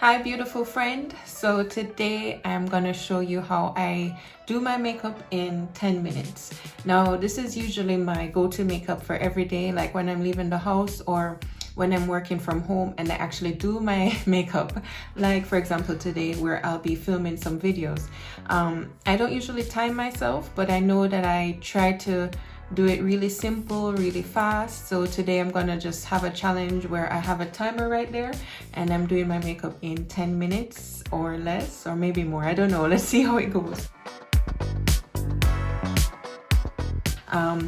Hi beautiful friend. So today I'm gonna show you how I do my makeup in 10 minutes. Now this is usually my go-to makeup for every day, like when I'm leaving the house or when I'm working from home and I actually do my makeup, like for example today where I'll be filming some videos. I don't usually time myself, but I know that I try to do it really simple, really fast. So today I'm gonna just have a challenge where I have a timer right there and I'm doing my makeup in 10 minutes or less, or maybe more, I don't know. Let's see how it goes.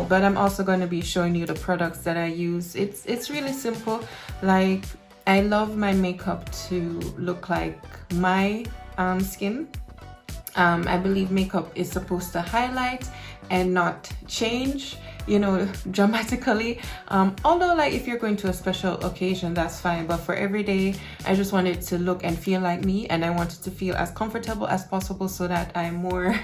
But I'm also going to be showing you the products that I use. It's really simple. Like, I love my makeup to look like my skin. I believe makeup is supposed to highlight and not change, you know, dramatically. Although, like, if you're going to a special occasion, that's fine, but for every day I just want it to look and feel like me, and I want it to feel as comfortable as possible so that I'm more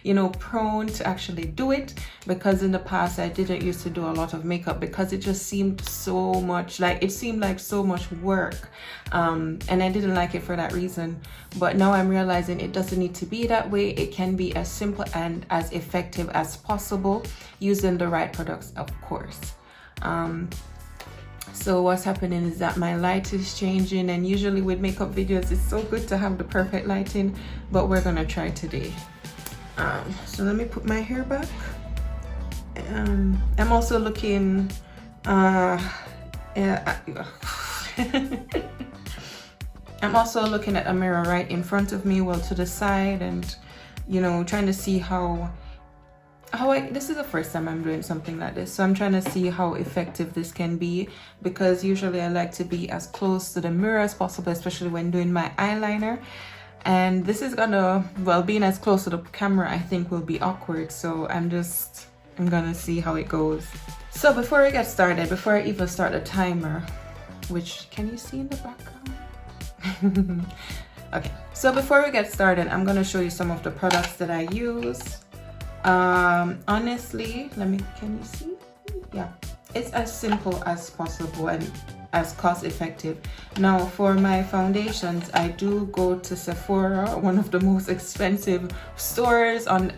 you know, prone to actually do it, because in the past I didn't used to do a lot of makeup because it just seemed so much like, it seemed like so much work, and I didn't like it for that reason. But now I'm realizing it doesn't need to be that way. It can be as simple and as effective as possible using the right products, of course. So what's happening is that my light is changing, and usually with makeup videos it's so good to have the perfect lighting, but we're gonna try today. So let me put my hair back. I'm also looking I'm also looking at a mirror right in front of me, well to the side, and you know, trying to see how this is the first time I'm doing something like this, so I'm trying to see how effective this can be, because usually I like to be as close to the mirror as possible, especially when doing my eyeliner. And this is gonna, well, being as close to the camera I think will be awkward, so I'm gonna see how it goes. So before we get started, before I even start the timer, which, can you see in the background? Okay, so before we get started, I'm gonna show you some of the products that I use. Honestly, can you see? Yeah, it's as simple as possible and as cost effective. Now for my foundations, I do go to Sephora, one of the most expensive stores on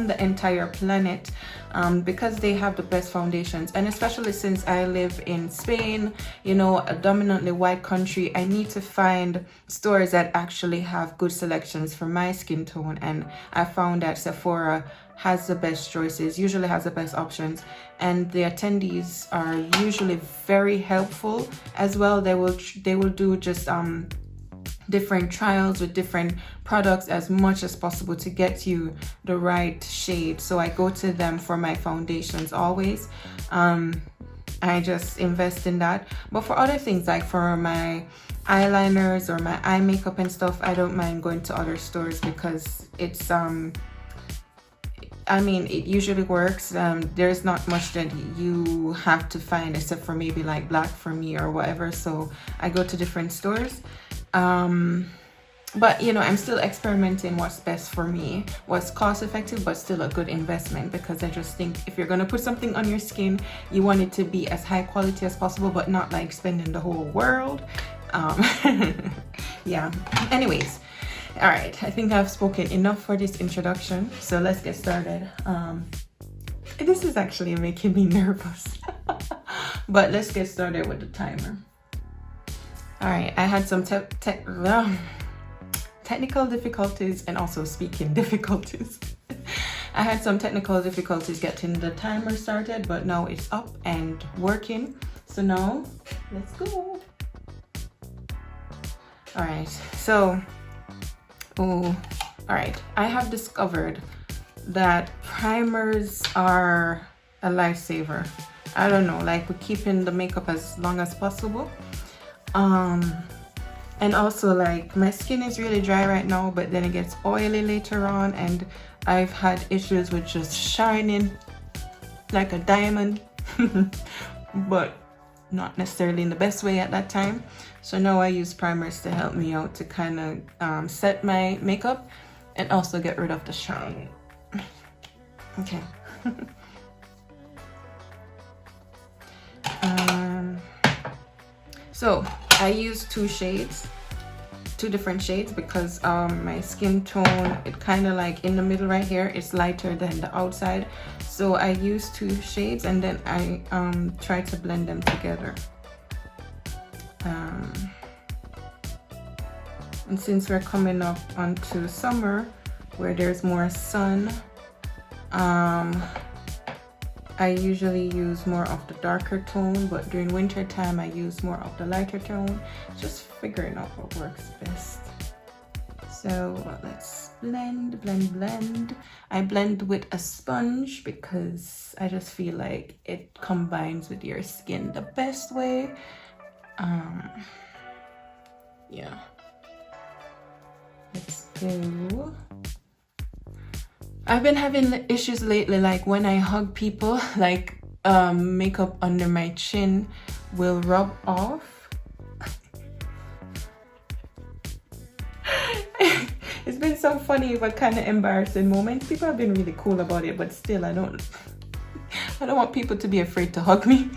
the entire planet, because they have the best foundations. And especially since I live in Spain, you know, a dominantly white country, I need to find stores that actually have good selections for my skin tone, and I found that Sephora has the best choices, usually has the best options, and the attendees are usually very helpful as well. They will do just different trials with different products as much as possible to get you the right shade. So I go to them for my foundations always. I just invest in that. But for other things, like for my eyeliners or my eye makeup and stuff, I don't mind going to other stores because it's I mean, it usually works. There's not much that you have to find except for maybe like black for me or whatever, so I go to different stores. But you know, I'm still experimenting what's best for me, what's cost effective but still a good investment, because I just think if you're gonna put something on your skin, you want it to be as high quality as possible, but not like spending the whole world. Yeah, anyways, all right, I think I've spoken enough for this introduction, so let's get started. This is actually making me nervous. But let's get started with the timer. All right, I had some technical difficulties and also speaking difficulties. I had some technical difficulties getting the timer started, but now it's up and working. So now let's go. All right, so, all right, I have discovered that primers are a lifesaver. I don't know, like we're keeping the makeup as long as possible. And also, like, my skin is really dry right now, but then it gets oily later on, and I've had issues with just shining like a diamond but not necessarily in the best way at that time. So now I use primers to help me out to kind of set my makeup and also get rid of the shine. Okay. So I use two shades two different shades because my skin tone, it kind of like in the middle right here, it's lighter than the outside. So I use two shades and then I try to blend them together. And since we're coming up onto summer where there's more sun, I usually use more of the darker tone, but during winter time I use more of the lighter tone, just figuring out what works best. So let's blend. I blend with a sponge because I just feel like it combines with your skin the best way. Yeah, let's go. I've been having issues lately, like when I hug people, like makeup under my chin will rub off. It's been some funny but kind of embarrassing moments. People have been really cool about it, but still I don't want people to be afraid to hug me.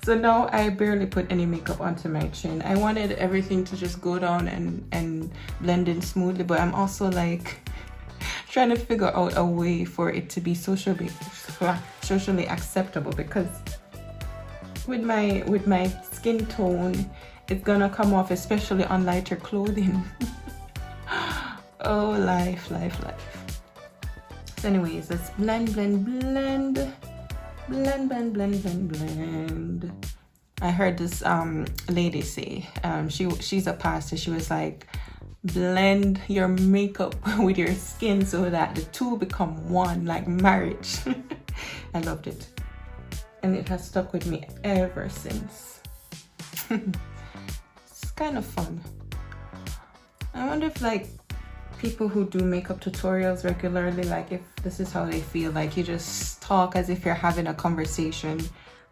So now I barely put any makeup onto my chin. I wanted everything to just go down and blend in smoothly, but I'm also like trying to figure out a way for it to be socially acceptable, because with my skin tone, it's gonna come off, especially on lighter clothing. Oh, life. So anyways, let's blend. I heard this lady say, she's a pastor, she was like, blend your makeup with your skin so that the two become one, like marriage. I loved it, and it has stuck with me ever since. It's kind of fun. I wonder if like people who do makeup tutorials regularly, like if this is how they feel, like you just talk as if you're having a conversation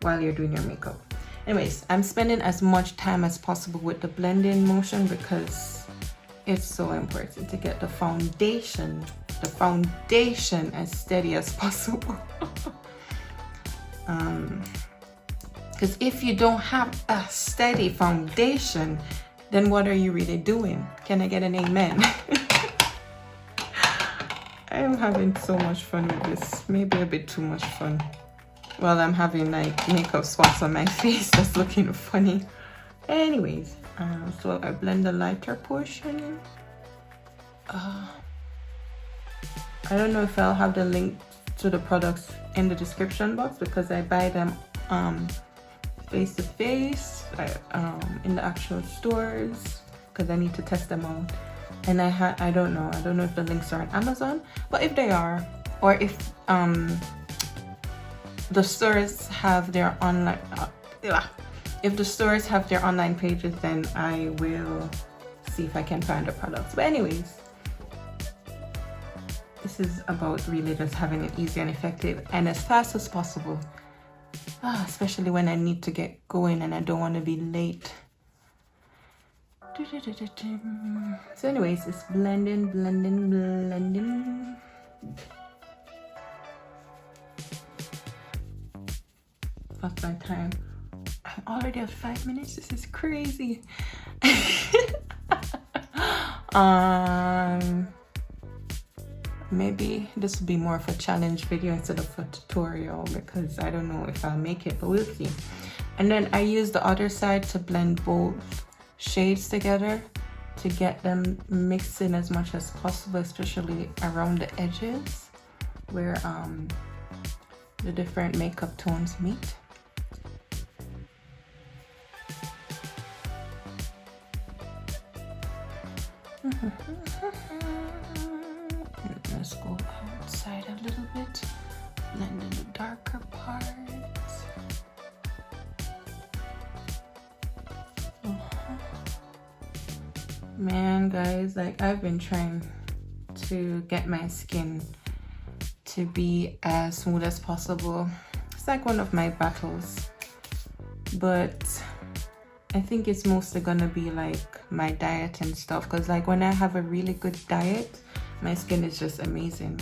while you're doing your makeup. Anyways, I'm spending as much time as possible with the blending motion because it's so important to get the foundation as steady as possible. Because if you don't have a steady foundation, then what are you really doing? Can I get an amen? I'm having so much fun with this, maybe a bit too much fun. Well, I'm having like makeup spots on my face that's looking funny. Anyways, so I blend the lighter portion. I don't know if I'll have the link to the products in the description box because I buy them face to face in the actual stores because I need to test them out. And I don't know if the links are on Amazon, but if they are, or if the stores have their online if the stores have their online pages, then I will see if I can find the products. But anyways, this is about really just having it easy and effective and as fast as possible, especially when I need to get going and I don't want to be late. So anyways, it's blending. That's my time. I'm already at 5 minutes. This is crazy. Maybe this will be more of a challenge video instead of a tutorial because I don't know if I'll make it, but we'll see. And then I use the other side to blend both shades together to get them mixed in as much as possible, especially around the edges where the different makeup tones meet. Let's go outside a little bit, blend in the darker parts. Man, guys, like I've been trying to get my skin to be as smooth as possible. It's like one of my battles, but I think it's mostly gonna be like my diet and stuff, because like when I have a really good diet, my skin is just amazing.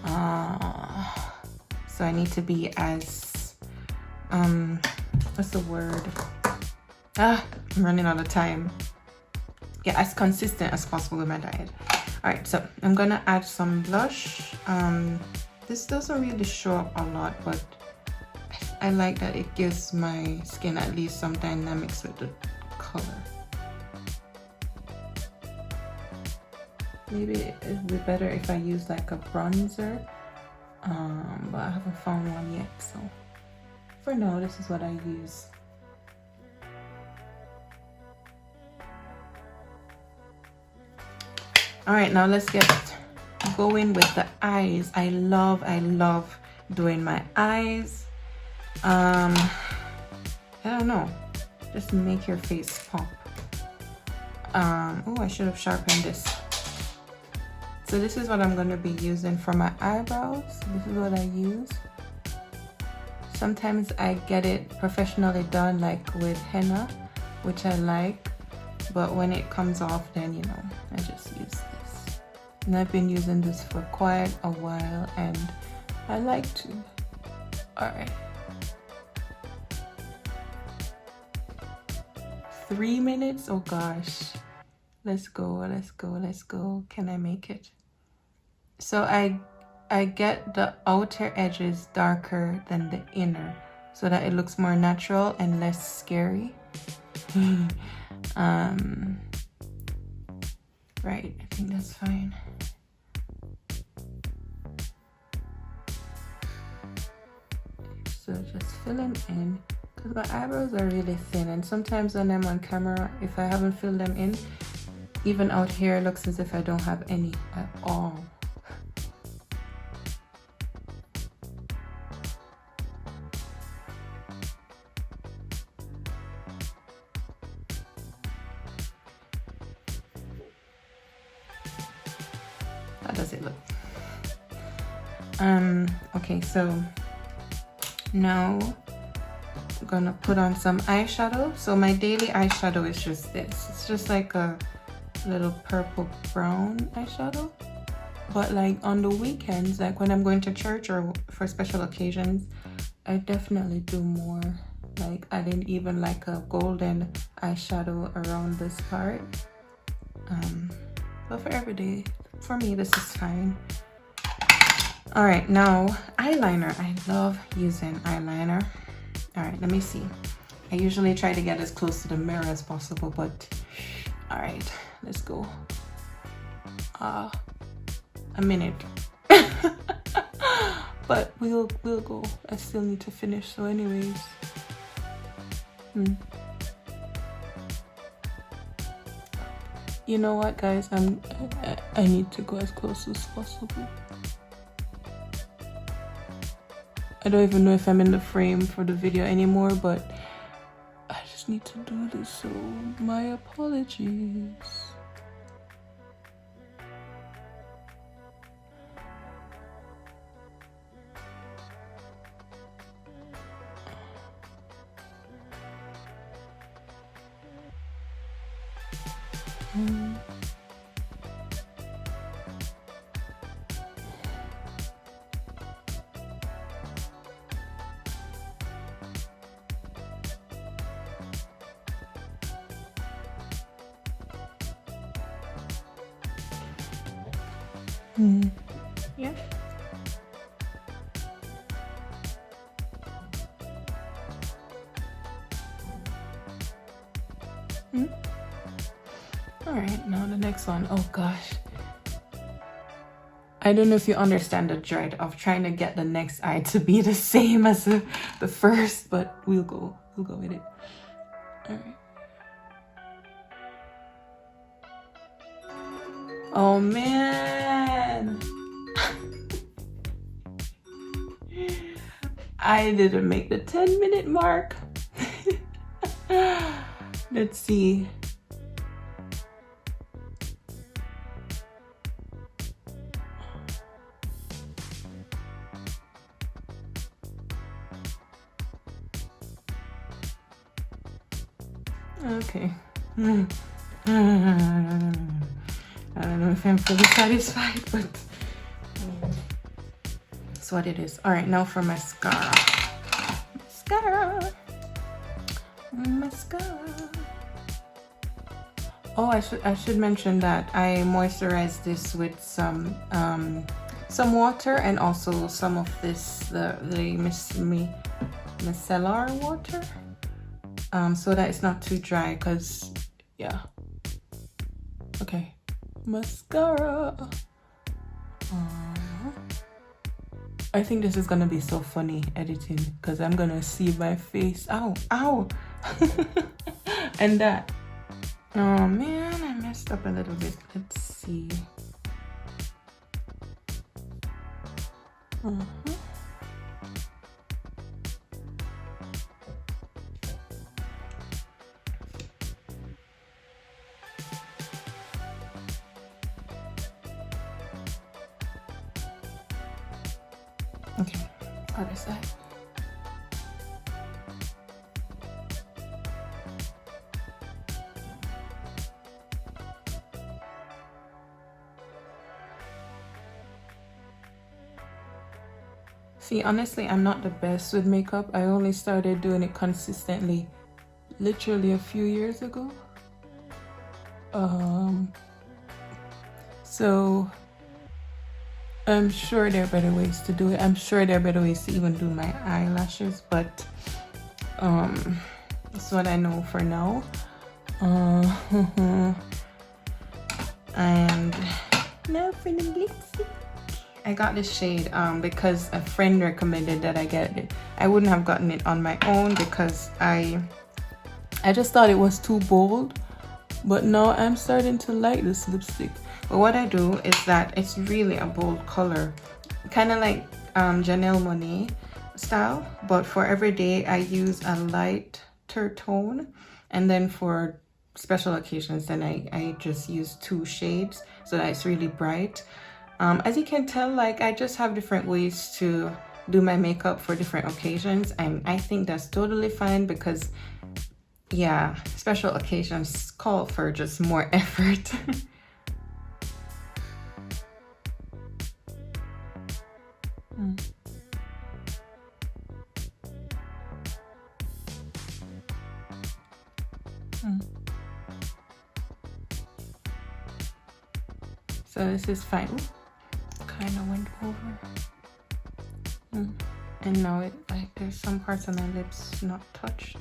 So I need to be as what's the word? I'm running out of time. yeah, as consistent as possible with my diet. All right, so I'm gonna add some blush. This doesn't really show up a lot, but I like that it gives my skin at least some dynamics with the color. Maybe it would be better if I use like a bronzer, but I haven't found one yet, so for now this is what I use. All right, now let's get going with the eyes. I love doing my eyes. I don't know, just make your face pop. Oh, I should have sharpened this. So this is what I'm going to be using for my eyebrows. This is what I use. Sometimes I get it professionally done, like with henna, which I like, but when it comes off, then you know, I just use this. And I've been using this for quite a while and I like to. All right. 3 minutes, oh gosh. Let's go. Can I make it? So I get the outer edges darker than the inner so that it looks more natural and less scary. Right, I think that's fine. So just fill them in, because my eyebrows are really thin, and sometimes when I'm on camera, if I haven't filled them in, even out here it looks as if I don't have any at all. How does it look? Okay, so now I'm gonna put on some eyeshadow. So my daily eyeshadow is just this. It's just like a little purple brown eyeshadow. But like on the weekends, like when I'm going to church or for special occasions, I definitely do more. Like adding even like a golden eyeshadow around this part. But for every day, for me, this is fine. All right, now eyeliner. I love using eyeliner. All right, let me see. I usually try to get as close to the mirror as possible, but all right, let's go. A minute. But we'll go. I still need to finish, so anyways. You know what, guys? I need to go as close as possible. I don't even know if I'm in the frame for the video anymore, but I just need to do this, so my apologies. Yeah. All right, now the next one. Oh gosh. I don't know if you understand the dread of trying to get the next eye to be the same as the first, but we'll go with it. All right. Oh man. I didn't make the 10-minute mark. Let's see. Okay. I don't know if I'm fully satisfied, but that's what it is. All right, now for mascara. Mascara. Oh, I should mention that I moisturize this with some water and also some of the micellar water, so that it's not too dry. Cause yeah. Okay, mascara. I think this is gonna be so funny editing because I'm gonna see my face. Ow, ow, and that. Oh man, I messed up a little bit. Let's see. Okay, other side. See, honestly, I'm not the best with makeup. I only started doing it consistently literally a few years ago. So I'm sure there are better ways to do it. I'm sure there are better ways to even do my eyelashes, but that's what I know for now. And now for the lipstick. I got this shade because a friend recommended that I get it. I wouldn't have gotten it on my own because I just thought it was too bold, but now I'm starting to like this lipstick. But what I do is that it's really a bold color, kind of like Janelle Monáe style, but for every day I use a lighter tone, and then for special occasions then I just use 2 shades so that it's really bright. As you can tell, like, I just have different ways to do my makeup for different occasions, and I think that's totally fine because, yeah, special occasions call for just more effort. So this is fine. Kind of went over. And now it, like, there's some parts of my lips not touched.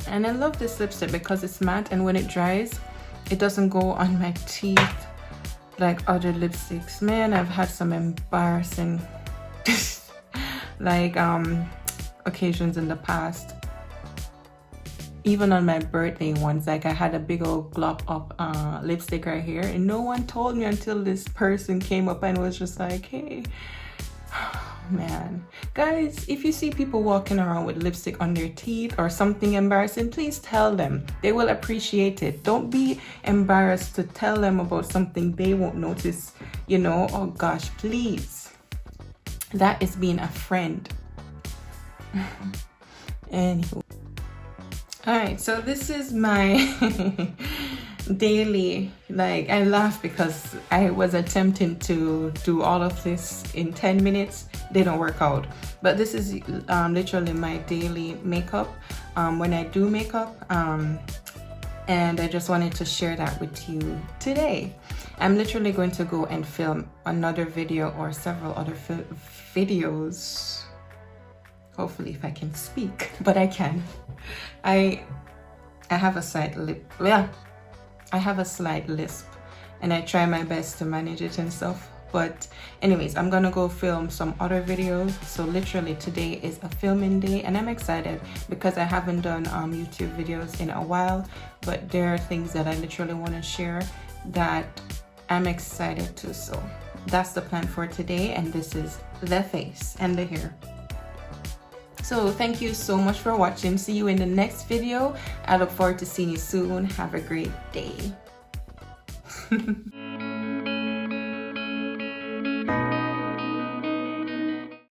And I love this lipstick because it's matte, and when it dries, it doesn't go on my teeth like other lipsticks. Man, I've had some embarrassing like occasions in the past. Even on my birthday ones, like I had a big old glop up lipstick right here, and no one told me until this person came up and was just like, hey. Man, guys, if you see people walking around with lipstick on their teeth or something embarrassing, please tell them. They will appreciate it. Don't be embarrassed to tell them about something they won't notice, you know. Oh gosh, please. That is being a friend. Anywho. Alright, so this is my daily, like, I laugh because I was attempting to do all of this in 10 minutes. Didn't work out, but this is literally my daily makeup when I do makeup, and I just wanted to share that with you today. I'm literally going to go and film another video or several other videos, hopefully, if I can speak, but I can. I have a slight I have a slight lisp, and I try my best to manage it and stuff. But anyways, I'm gonna go film some other videos. So literally today is a filming day, and I'm excited because I haven't done YouTube videos in a while, but there are things that I literally want to share that I'm excited to. So that's the plan for today, and this is the face and the hair. So thank you so much for watching. See you in the next video. I look forward to seeing you soon. Have a great day.